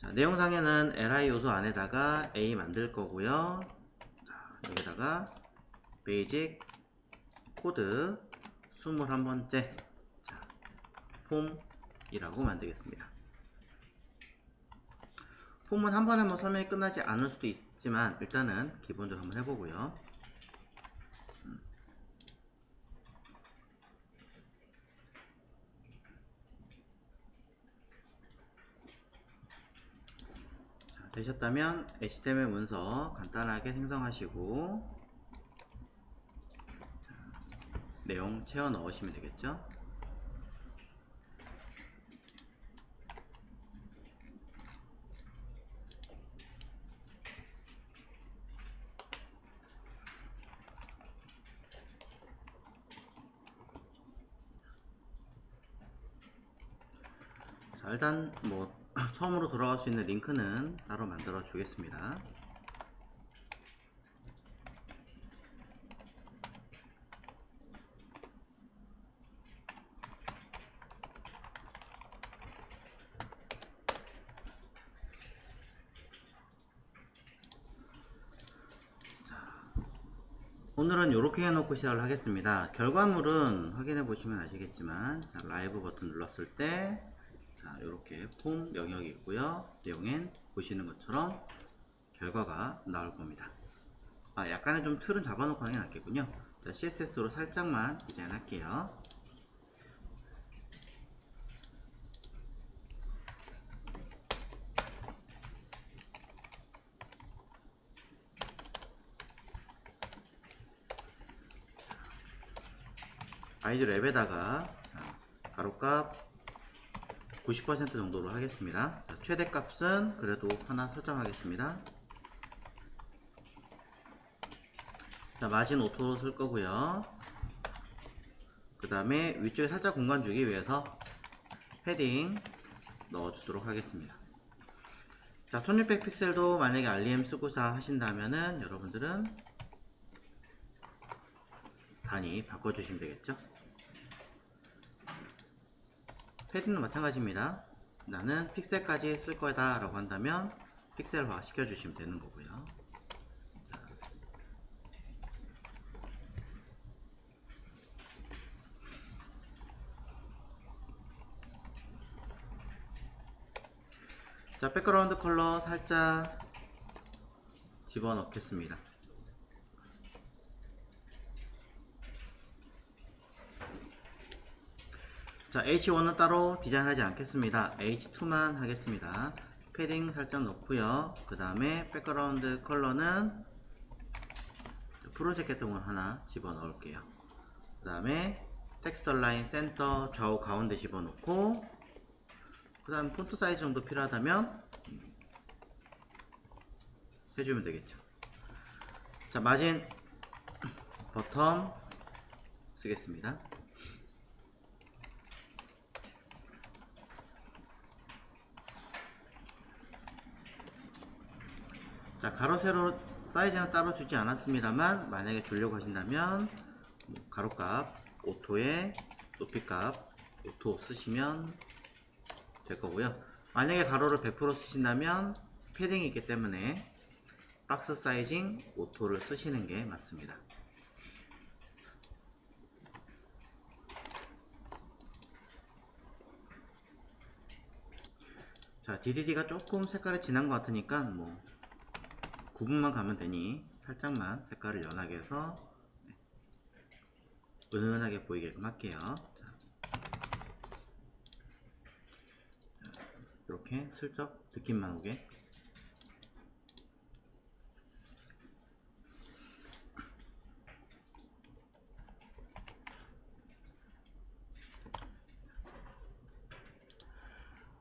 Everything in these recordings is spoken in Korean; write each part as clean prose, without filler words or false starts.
자, 내용상에는 li 요소 안에다가 a 만들 거고요. 자, 여기다가 베이직 코드 21번째 자, 폼이라고 만들겠습니다. 폼은 한 번에 뭐 설명이 끝나지 않을 수도 있지만 일단은 기본적으로 한번 해보고요. 자, 되셨다면 HTML 문서 간단하게 생성하시고 내용 채워 넣으시면 되겠죠. 자, 일단 뭐 처음으로 돌아갈 수 있는 링크는 따로 만들어 주겠습니다. 오늘은 이렇게 해놓고 시작을 하겠습니다. 결과물은 확인해 보시면 아시겠지만 자, 라이브 버튼 눌렀을 때 자, 이렇게 폼 영역이 있고요. 내용엔 보시는 것처럼 결과가 나올 겁니다. 약간의 좀 틀은 잡아놓고 하는 게 낫겠군요. 자, CSS로 살짝만 디자인 할게요. 아이디 랩에다가 가로값 90% 정도로 하겠습니다. 자, 최대값은 그래도 하나 설정하겠습니다. 자, 마진 오토로 쓸 거고요. 그 다음에 위쪽에 살짝 공간 주기 위해서 패딩 넣어주도록 하겠습니다. 자, 1600픽셀도 만약에 REM 쓰고자 하신다면은 여러분들은 단위 바꿔주시면 되겠죠. 패딩도 마찬가지입니다. 나는 픽셀까지 쓸 거다 라고 한다면 픽셀화 시켜주시면 되는 거고요. 자, 백그라운드 컬러 살짝 집어넣겠습니다. 자, H1은 따로 디자인하지 않겠습니다. H2만 하겠습니다. 패딩 살짝 넣고요. 그 다음에 백그라운드 컬러는 프로젝트 동을 하나 집어넣을게요. 그 다음에 텍스트 라인 센터 좌우 가운데 집어넣고 그 다음 폰트 사이즈 정도 필요하다면 해주면 되겠죠. 자, 마진 버텀 쓰겠습니다. 자, 가로 세로 사이즈는 따로 주지 않았습니다만 만약에 주려고 하신다면 가로값 오토에 높이값 오토 쓰시면 될 거고요. 만약에 가로를 100% 쓰신다면 패딩이 있기 때문에 박스 사이징 오토를 쓰시는 게 맞습니다. 자, DDD가 조금 색깔이 진한 것 같으니까 뭐 구분만 가면 되니 살짝만 색깔을 연하게 해서 은은하게 보이게끔 할게요. 자, 이렇게 슬쩍 느낌만 오게.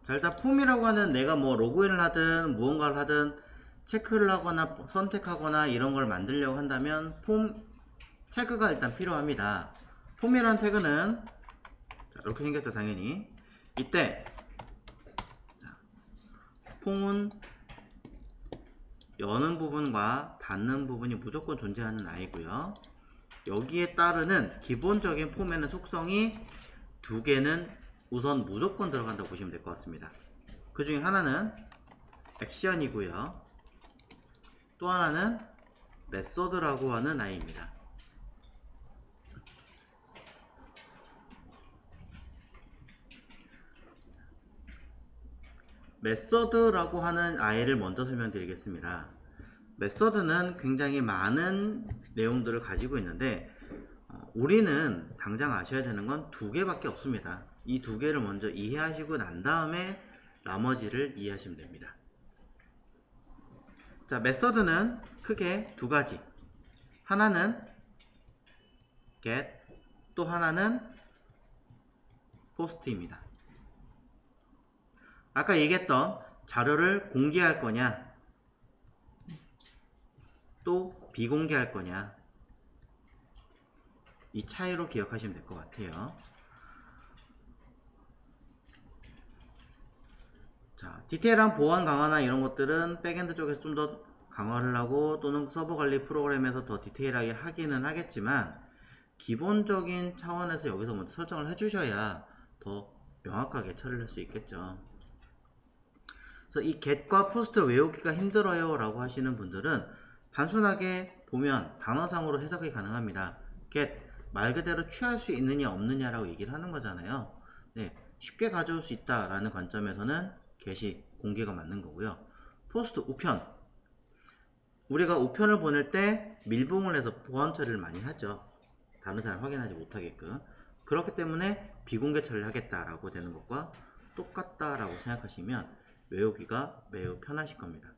자, 일단 폼이라고 하는 내가 뭐 로그인을 하든 무언가를 하든 체크를 하거나 선택하거나 이런 걸 만들려고 한다면 폼 태그가 일단 필요합니다. 폼이라는 태그는 자, 이렇게 생겼죠. 당연히 이때 폼은 여는 부분과 닫는 부분이 무조건 존재하는 아이고요. 여기에 따르는 기본적인 폼에는 속성이 두 개는 우선 무조건 들어간다고 보시면 될 것 같습니다. 그 중에 하나는 액션이고요. 또 하나는 메소드라고 하는 아이입니다. 메소드라고 하는 아이를 먼저 설명드리겠습니다. 메소드는 굉장히 많은 내용들을 가지고 있는데 우리는 당장 아셔야 되는 건 두 개밖에 없습니다. 이 두 개를 먼저 이해하시고 난 다음에 나머지를 이해하시면 됩니다. 자, 메소드는 크게 두 가지. 하나는 get, 또 하나는 post입니다. 아까 얘기했던 자료를 공개할 거냐, 또 비공개할 거냐, 이 차이로 기억하시면 될 것 같아요. 자, 디테일한 보안 강화나 이런 것들은 백엔드 쪽에서 좀 더 강화를 하고 또는 서버 관리 프로그램에서 더 디테일하게 하기는 하겠지만 기본적인 차원에서 여기서 먼저 설정을 해주셔야 더 명확하게 처리를 할 수 있겠죠. 그래서 이 get과 post 외우기가 힘들어요 라고 하시는 분들은 단순하게 보면 단어상으로 해석이 가능합니다. get, 말 그대로 취할 수 있느냐 없느냐 라고 얘기를 하는 거잖아요. 네, 쉽게 가져올 수 있다 라는 관점에서는 get이 공개가 맞는 거고요. post, 우편, 우리가 우편을 보낼 때 밀봉을 해서 보안 처리를 많이 하죠. 다른 사람 확인하지 못하게끔. 그렇기 때문에 비공개 처리를 하겠다라고 되는 것과 똑같다라고 생각하시면 외우기가 매우 편하실 겁니다.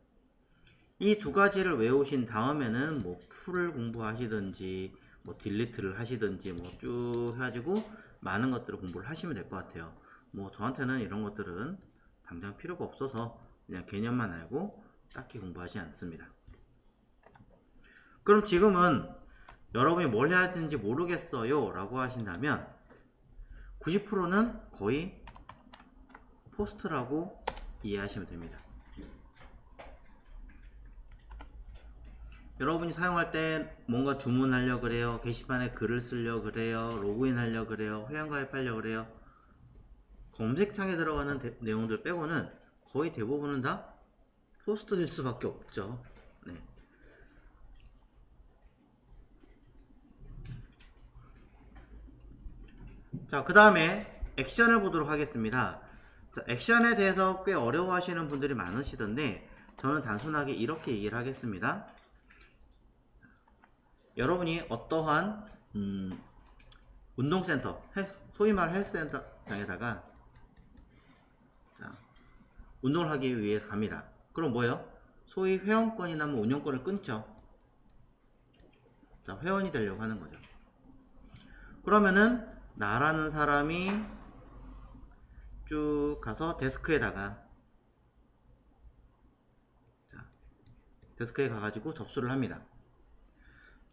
이 두 가지를 외우신 다음에는 뭐 풀을 공부하시든지 뭐 딜리트를 하시든지 뭐 쭉 해가지고 많은 것들을 공부를 하시면 될 것 같아요. 뭐 저한테는 이런 것들은 당장 필요가 없어서 그냥 개념만 알고 딱히 공부하지 않습니다. 그럼 지금은 여러분이 뭘 해야 되는지 모르겠어요 라고 하신다면 90%는 거의 포스트라고 이해하시면 됩니다. 여러분이 사용할 때 뭔가 주문하려 그래요, 게시판에 글을 쓰려 그래요, 로그인 하려 그래요, 회원가입하려 그래요, 검색창에 들어가는 내용들 빼고는 거의 대부분은 다 포스트일 수밖에 없죠. 네. 자, 그 다음에 액션을 보도록 하겠습니다. 자, 액션에 대해서 꽤 어려워하시는 분들이 많으시던데 저는 단순하게 이렇게 얘기를 하겠습니다. 여러분이 어떠한 운동센터, 소위 말 헬스센터장에다가 운동을 하기 위해 갑니다. 그럼 뭐예요? 소위 회원권이나 뭐 운영권을 끊죠. 자, 회원이 되려고 하는 거죠. 그러면은 나라는 사람이 쭉 가서 데스크에다가 데스크에 가가지고 접수를 합니다.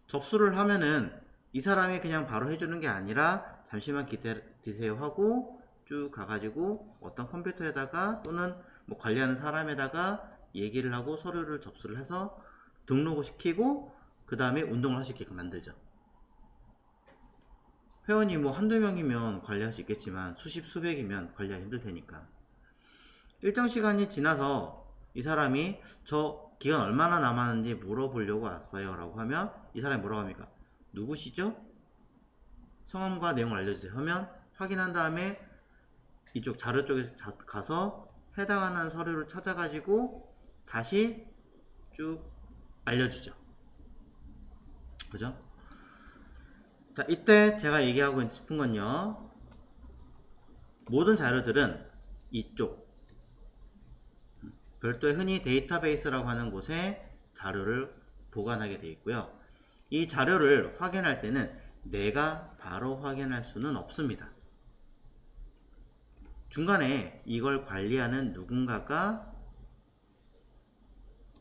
접수를 하면은 이 사람이 그냥 바로 해주는 게 아니라 잠시만 기다리세요 하고 쭉 가가지고 어떤 컴퓨터에다가 또는 뭐 관리하는 사람에다가 얘기를 하고 서류를 접수를 해서 등록을 시키고 그 다음에 운동을 할 수 있게끔 만들죠. 회원이 뭐 한두 명이면 관리할 수 있겠지만 수십 수백이면 관리하기 힘들 테니까 일정 시간이 지나서 이 사람이 저 기간 얼마나 남았는지 물어보려고 왔어요 라고 하면 이 사람이 뭐라고 합니까? 누구시죠? 성함과 내용을 알려주세요 하면 확인한 다음에 이쪽 자료 쪽에 가서 해당하는 서류를 찾아가지고 다시 쭉 알려주죠. 그죠? 자, 이때 제가 얘기하고 싶은 건요, 모든 자료들은 이쪽 별도의 흔히 데이터베이스라고 하는 곳에 자료를 보관하게 되어 있고요. 이 자료를 확인할 때는 내가 바로 확인할 수는 없습니다. 중간에 이걸 관리하는 누군가가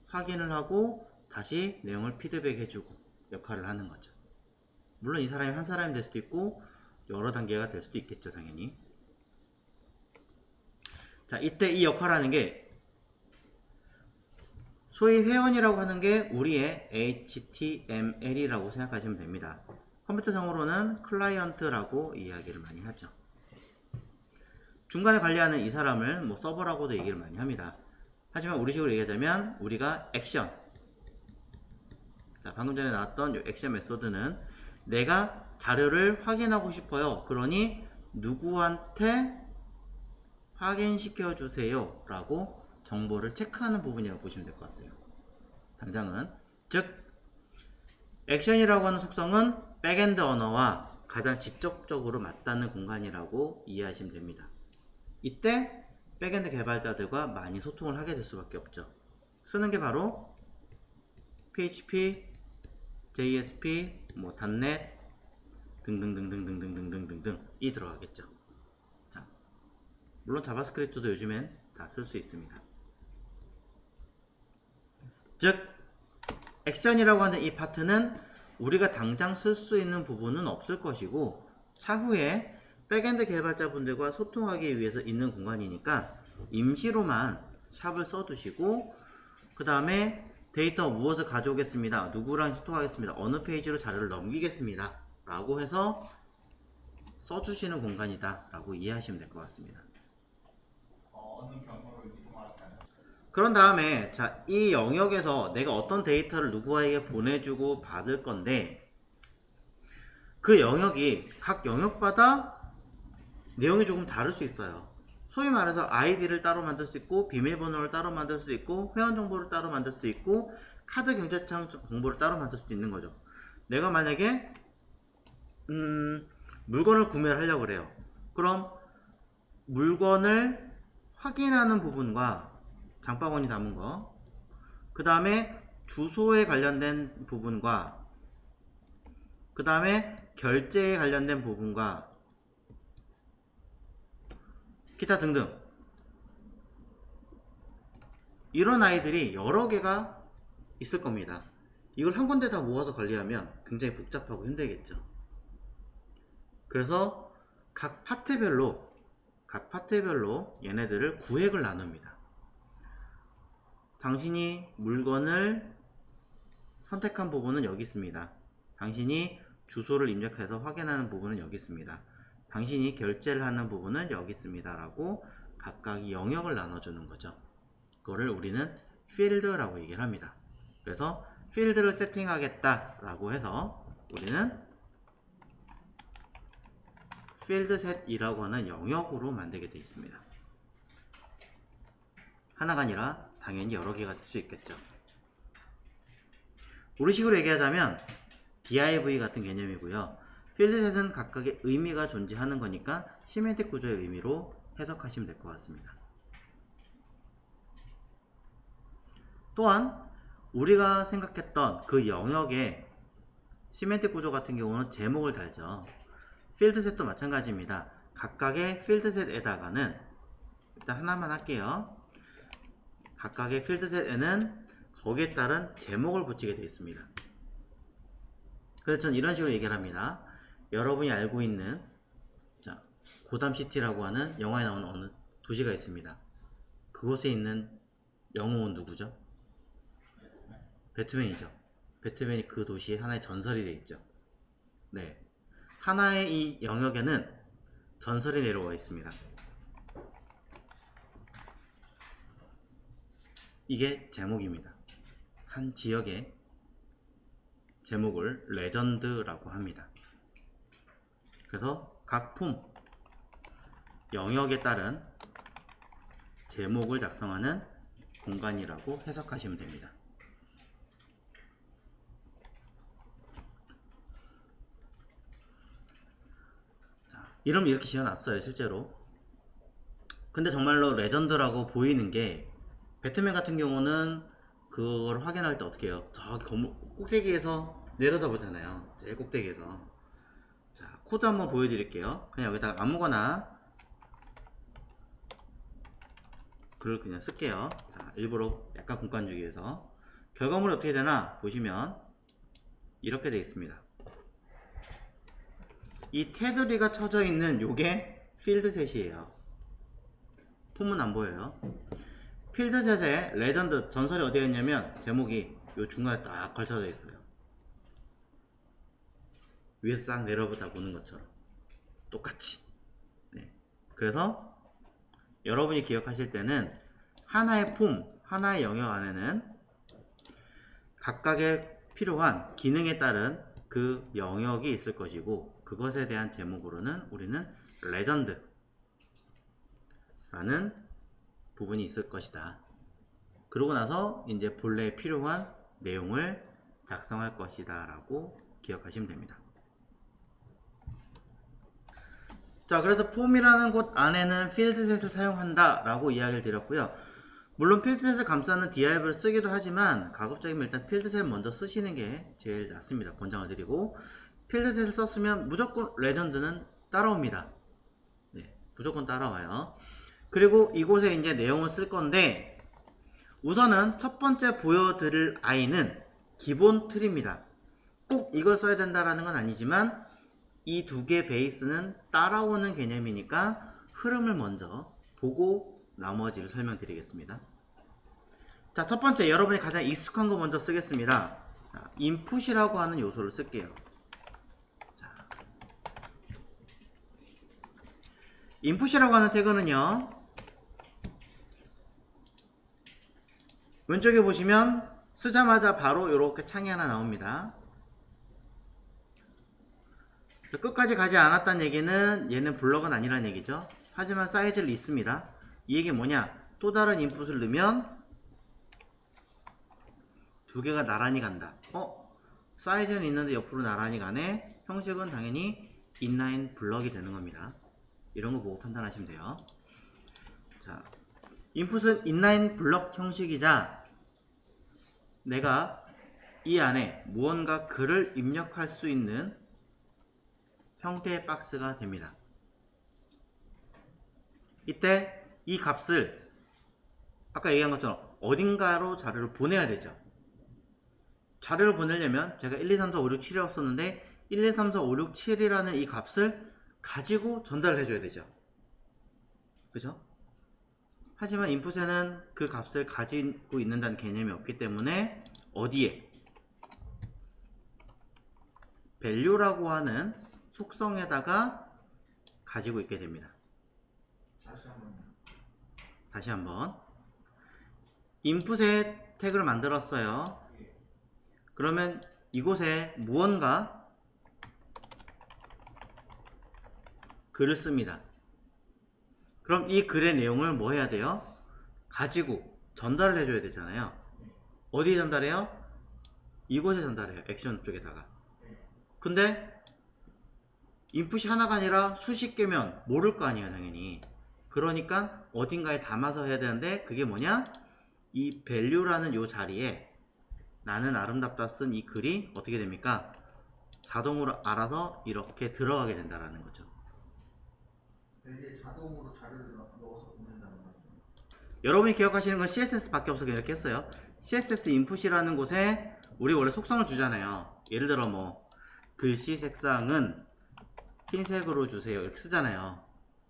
확인을 하고 다시 내용을 피드백 해주고 역할을 하는 거죠. 물론 이 사람이 한 사람이 될 수도 있고 여러 단계가 될 수도 있겠죠, 당연히. 자, 이때 이 역할을 하는 게 소위 회원이라고 하는 게 우리의 HTML이라고 생각하시면 됩니다. 컴퓨터상으로는 클라이언트라고 이야기를 많이 하죠. 중간에 관리하는 이 사람을 뭐 서버라고도 얘기를 많이 합니다. 하지만 우리식으로 얘기하자면 우리가 액션, 자, 방금 전에 나왔던 이 액션 메소드는 내가 자료를 확인하고 싶어요. 그러니 누구한테 확인시켜 주세요 라고 정보를 체크하는 부분이라고 보시면 될 것 같아요. 당장은. 즉 액션이라고 하는 속성은 백엔드 언어와 가장 직접적으로 맞닿는 공간이라고 이해하시면 됩니다. 이때 백엔드 개발자들과 많이 소통을 하게 될 수밖에 없죠. 쓰는 게 바로 PHP, JSP, 뭐 .NET 등등등등등등등등등이 들어가겠죠. 자, 물론 자바스크립트도 요즘엔 다 쓸 수 있습니다. 즉 액션이라고 하는 이 파트는 우리가 당장 쓸 수 있는 부분은 없을 것이고 차후에 백엔드 개발자분들과 소통하기 위해서 있는 공간이니까 임시로만 샵을 써두시고 그 다음에 데이터 무엇을 가져오겠습니다. 누구랑 소통하겠습니다. 어느 페이지로 자료를 넘기겠습니다. 라고 해서 써주시는 공간이다 라고 이해하시면 될 것 같습니다. 어느 경우로 이동할까요? 그런 다음에 자, 이 영역에서 내가 어떤 데이터를 누구에게 보내주고 받을 건데 그 영역이 각 영역마다 내용이 조금 다를 수 있어요. 소위 말해서 아이디를 따로 만들 수 있고 비밀번호를 따로 만들 수 있고 회원 정보를 따로 만들 수 있고 카드 경제창 정보를 따로 만들 수도 있는 거죠. 내가 만약에 물건을 구매를 하려고 그래요. 그럼 물건을 확인하는 부분과 장바구니 담은 거, 그 다음에 주소에 관련된 부분과 그 다음에 결제에 관련된 부분과 기타 등등 이런 아이들이 여러 개가 있을 겁니다. 이걸 한 군데 다 모아서 관리하면 굉장히 복잡하고 힘들겠죠. 그래서 각 파트별로 얘네들을 구획을 나눕니다. 당신이 물건을 선택한 부분은 여기 있습니다. 당신이 주소를 입력해서 확인하는 부분은 여기 있습니다. 당신이 결제를 하는 부분은 여기 있습니다. 라고 각각 영역을 나눠주는 거죠. 그거를 우리는 필드라고 얘기를 합니다. 그래서 필드를 세팅하겠다 라고 해서 우리는 필드셋이라고 하는 영역으로 만들게 되어 있습니다. 하나가 아니라 당연히 여러 개가 될 수 있겠죠. 우리식으로 얘기하자면 div 같은 개념이고요. 필드셋은 각각의 의미가 존재하는 거니까 시멘틱 구조의 의미로 해석하시면 될 것 같습니다. 또한 우리가 생각했던 그 영역의 시멘틱 구조 같은 경우는 제목을 달죠. 필드셋도 마찬가지입니다. 각각의 필드셋에다가는 일단 하나만 할게요. 각각의 필드셋에는 거기에 따른 제목을 붙이게 되어 있습니다. 그래서 저는 이런 식으로 얘기를 합니다. 여러분이 알고 있는 고담시티라고 하는 영화에 나오는 어느 도시가 있습니다. 그곳에 있는 영웅은 누구죠? 배트맨이죠. 배트맨이 그 도시에 하나의 전설이 되어 있죠. 네, 하나의 이 영역에는 전설이 내려와 있습니다. 이게 제목입니다. 한 지역의 제목을 레전드라고 합니다. 그래서 각 품, 영역에 따른 제목을 작성하는 공간이라고 해석하시면 됩니다. 이름 이렇게 지어놨어요 실제로. 근데 정말로 레전드라고 보이는 게 배트맨 같은 경우는 그걸 확인할 때 어떻게 해요? 저기 건물 꼭대기에서 내려다 보잖아요. 제일 꼭대기에서. 자, 코드 한번 보여드릴게요. 그냥 여기다가 아무거나 글을 그냥 쓸게요. 자, 일부러 약간 공간 주기 위해서. 결과물이 어떻게 되나 보시면 이렇게 되어 있습니다. 이 테두리가 쳐져 있는 요게 필드셋이에요. 폼은 안 보여요. 필드셋의 레전드 전설이 어디에 있냐면 제목이 요 중간에 딱 걸쳐져 있어요. 위에서 싹 내려보다 보는 것처럼 똑같이. 네. 그래서 여러분이 기억하실 때는 하나의 폼, 하나의 영역 안에는 각각의 필요한 기능에 따른 그 영역이 있을 것이고, 그것에 대한 제목으로는 우리는 레전드 라는 부분이 있을 것이다. 그러고 나서 이제 본래에 필요한 내용을 작성할 것이다 라고 기억하시면 됩니다. 자, 그래서 폼이라는 곳 안에는 필드셋을 사용한다 라고 이야기를 드렸고요. 물론 필드셋을 감싸는 div를 쓰기도 하지만 가급적이면 일단 필드셋 먼저 쓰시는 게 제일 낫습니다. 권장을 드리고, 필드셋을 썼으면 무조건 레전드는 따라옵니다. 네, 무조건 따라와요. 그리고 이곳에 이제 내용을 쓸 건데, 우선은 첫 번째 보여드릴 아이는 기본 틀입니다. 꼭 이걸 써야 된다라는 건 아니지만 이 두 개 베이스는 따라오는 개념이니까 흐름을 먼저 보고 나머지를 설명드리겠습니다. 자, 첫 번째 여러분이 가장 익숙한 거 먼저 쓰겠습니다. 자, 인풋이라고 하는 요소를 쓸게요. 자, 인풋이라고 하는 태그는요, 왼쪽에 보시면 쓰자마자 바로 이렇게 창이 하나 나옵니다. 끝까지 가지 않았다는 얘기는 얘는 블럭은 아니라는 얘기죠. 하지만 사이즈를 있습니다. 이 얘기 뭐냐, 또 다른 인풋을 넣으면 두 개가 나란히 간다. 사이즈는 있는데 옆으로 나란히 가네. 형식은 당연히 인라인 블럭이 되는 겁니다. 이런 거 보고 판단하시면 돼요. 자, 인풋은 인라인 블럭 형식이자 내가 이 안에 무언가 글을 입력할 수 있는 형태의 박스가 됩니다. 이때 이 값을 아까 얘기한 것처럼 어딘가로 자료를 보내야 되죠. 자료를 보내려면 제가 1, 2, 3, 4, 5, 6, 7이라고 썼는데 1, 2, 3, 4, 5, 6, 7이라는 이 값을 가지고 전달을 해줘야 되죠. 그죠? 하지만 인풋에는 그 값을 가지고 있는다는 개념이 없기 때문에 어디에? value라고 하는 속성에다가 가지고 있게 됩니다. 다시 한번. 인풋에 태그를 만들었어요. 그러면 이곳에 무언가 글을 씁니다. 그럼 이 글의 내용을 뭐 해야 돼요? 가지고 전달을 해줘야 되잖아요. 어디에 전달해요? 이곳에 전달해요. 액션 쪽에다가. 근데 인풋이 하나가 아니라 수십 개면 모를 거 아니에요, 당연히. 그러니까 어딘가에 담아서 해야 되는데, 그게 뭐냐? 이 value라는 요 자리에 나는 아름답다 쓴 이 글이 어떻게 됩니까? 자동으로 알아서 이렇게 들어가게 된다라는 거죠. 이게 자동으로 자료를 넣어서 보낸다는 거죠. 여러분이 기억하시는 건 CSS 밖에 없어서 이렇게 했어요. CSS 인풋이라는 곳에 우리 원래 속성을 주잖아요. 예를 들어 뭐 글씨 색상은 흰색으로 주세요 이렇게 쓰잖아요.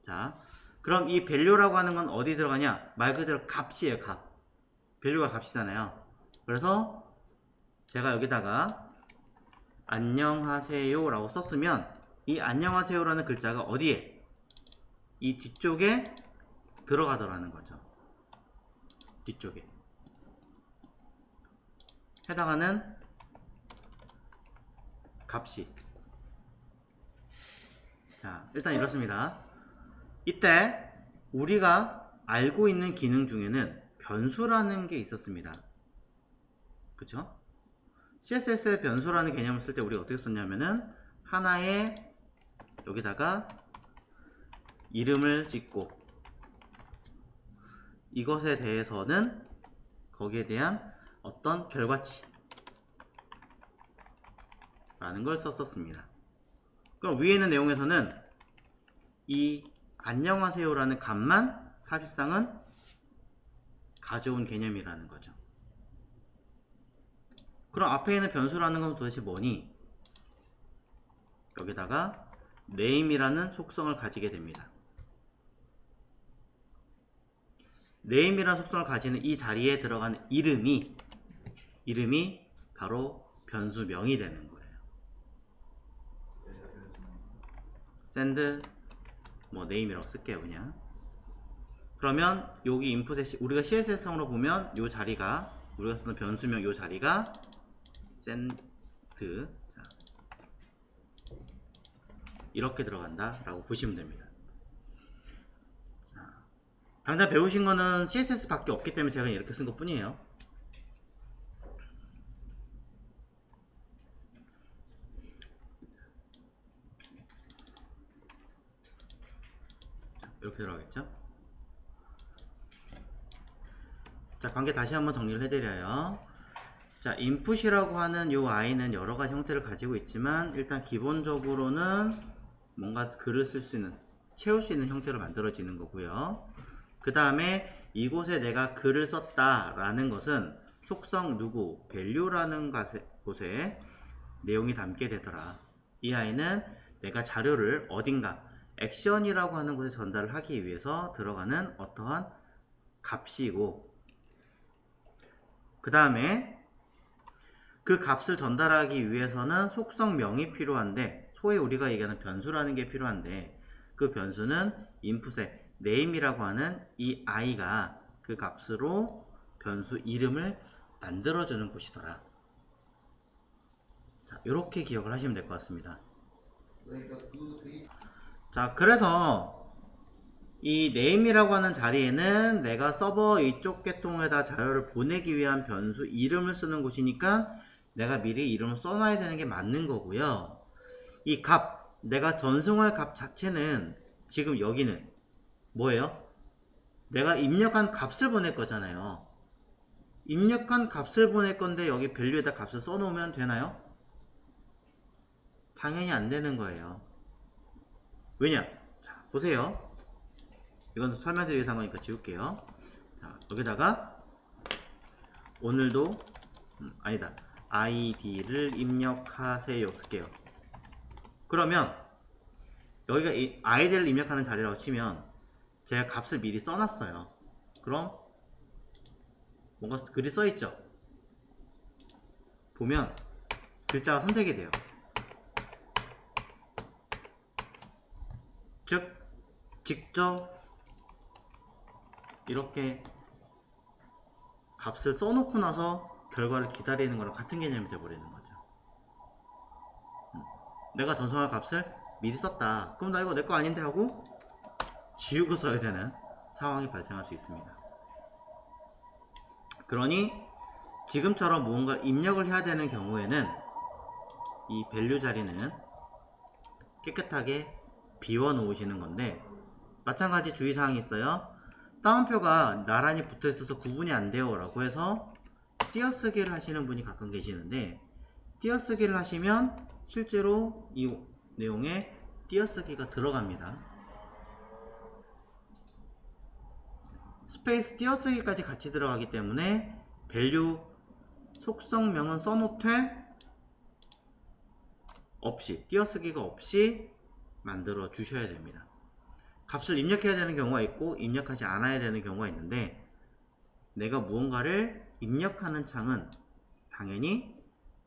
자, 그럼 이 value라고 하는 건 어디 들어가냐? 말 그대로 값이에요. 값. value가 값이잖아요. 그래서 제가 여기다가 안녕하세요 라고 썼으면 이 안녕하세요 라는 글자가 어디에? 이 뒤쪽에 들어가더라는 거죠. 뒤쪽에 해당하는 값이. 자, 일단 이렇습니다. 이때 우리가 알고 있는 기능 중에는 변수라는 게 있었습니다. 그쵸? CSS의 변수라는 개념을 쓸 때 우리가 어떻게 썼냐면은 하나의 여기다가 이름을 짓고 이것에 대해서는 거기에 대한 어떤 결과치 라는 걸 썼었습니다. 그럼 위에 있는 내용에서는 이 안녕하세요 라는 값만 사실상은 가져온 개념이라는 거죠. 그럼 앞에 있는 변수라는 건 도대체 뭐니? 여기다가 name이라는 속성을 가지게 됩니다. name이라는 속성을 가지는 이 자리에 들어가는 이름이 바로 변수명이 되는 거예요. send name이라고 쓸게요. 그냥 그러면 여기 인풋에 우리가 CSS성으로 보면 요 자리가 우리가 쓰는 변수명 요 자리가 send 자, 이렇게 들어간다 라고 보시면 됩니다. 자, 당장 배우신 거는 CSS 밖에 없기 때문에 제가 이렇게 쓴 것 뿐이에요. 자, 이렇게 들어가겠죠. 자, 관계 다시 한번 정리를 해드려요. 자, 인풋이라고 하는 요 i는 여러 가지 형태를 가지고 있지만 일단 기본적으로는 뭔가 글을 쓸 수 있는, 채울 수 있는 형태로 만들어지는 거고요. 그 다음에 이곳에 내가 글을 썼다 라는 것은 속성 누구, value라는 곳에 내용이 담게 되더라. 이 i는 내가 자료를 어딘가 액션이라고 하는 곳에 전달을 하기 위해서 들어가는 어떠한 값이고, 그 다음에 그 값을 전달하기 위해서는 속성명이 필요한데, 소위 우리가 얘기하는 변수라는 게 필요한데, 그 변수는 인풋에 name이라고 하는 이 i가 그 값으로 변수 이름을 만들어주는 곳이더라. 자, 이렇게 기억을 하시면 될 것 같습니다. 그러니까 자, 그래서 이 name이라고 하는 자리에는 내가 서버 이쪽 계통에다 자료를 보내기 위한 변수 이름을 쓰는 곳이니까 내가 미리 이름을 써놔야 되는 게 맞는 거고요. 이 값, 내가 전송할 값 자체는 지금 여기는 뭐예요? 내가 입력한 값을 보낼 거잖아요. 입력한 값을 보낼 건데 여기 밸류에다 값을 써놓으면 되나요? 당연히 안 되는 거예요. 왜냐? 자, 보세요. 이건 설명드리기 위해서 한 거니까 지울게요. 자, 여기다가 오늘도 아니다, id를 입력하세요 쓸게요. 그러면 여기가 이 id를 입력하는 자리라고 치면 제가 값을 미리 써놨어요. 그럼 뭔가 글이 써있죠. 보면 글자가 선택이 돼요. 즉 직접 이렇게 값을 써놓고 나서 결과를 기다리는 거랑 같은 개념이 되어버리는 거죠. 내가 전송할 값을 미리 썼다. 그럼 나 이거 내 거 아닌데 하고 지우고 써야 되는 상황이 발생할 수 있습니다. 그러니 지금처럼 무언가를 입력을 해야 되는 경우에는 이 밸류 자리는 깨끗하게 비워 놓으시는 건데, 마찬가지 주의사항이 있어요. 따옴표가 나란히 붙어 있어서 구분이 안 돼요 라고 해서 띄어쓰기를 하시는 분이 가끔 계시는데, 띄어쓰기를 하시면 실제로 이 내용에 띄어쓰기가 들어갑니다. 스페이스 띄어쓰기까지 같이 들어가기 때문에 밸류 속성명은 써놓되 없이, 띄어쓰기가 없이 만들어 주셔야 됩니다. 값을 입력해야 되는 경우가 있고 입력하지 않아야 되는 경우가 있는데, 내가 무언가를 입력하는 창은 당연히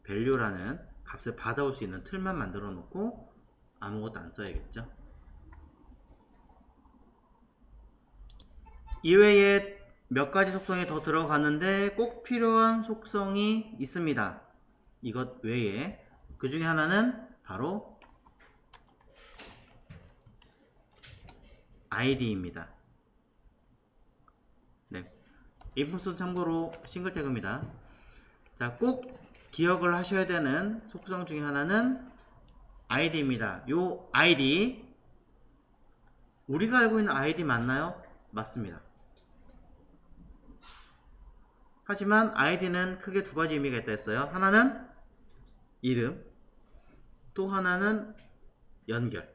value라는 값을 받아올 수 있는 틀만 만들어 놓고 아무것도 안 써야겠죠. 이외에 몇 가지 속성이 더 들어가는데 꼭 필요한 속성이 있습니다. 이것 외에 그 중에 하나는 바로 id입니다. 네, 인풋은 참고로 싱글 태그입니다. 자, 꼭 기억을 하셔야 되는 속성 중에 하나는 id입니다. 요 id, 우리가 알고 있는 id 맞나요? 맞습니다. 하지만 id는 크게 두 가지 의미가 있다 했어요. 하나는 이름, 또 하나는 연결.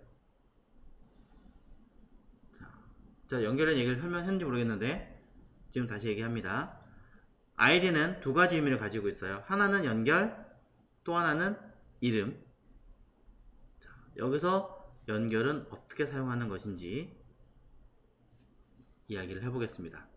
자, 연결된 얘기를 설명했는지 모르겠는데 지금 다시 얘기합니다. id는 두 가지 의미를 가지고 있어요. 하나는 연결, 또 하나는 이름. 자, 여기서 연결은 어떻게 사용하는 것인지 이야기를 해보겠습니다.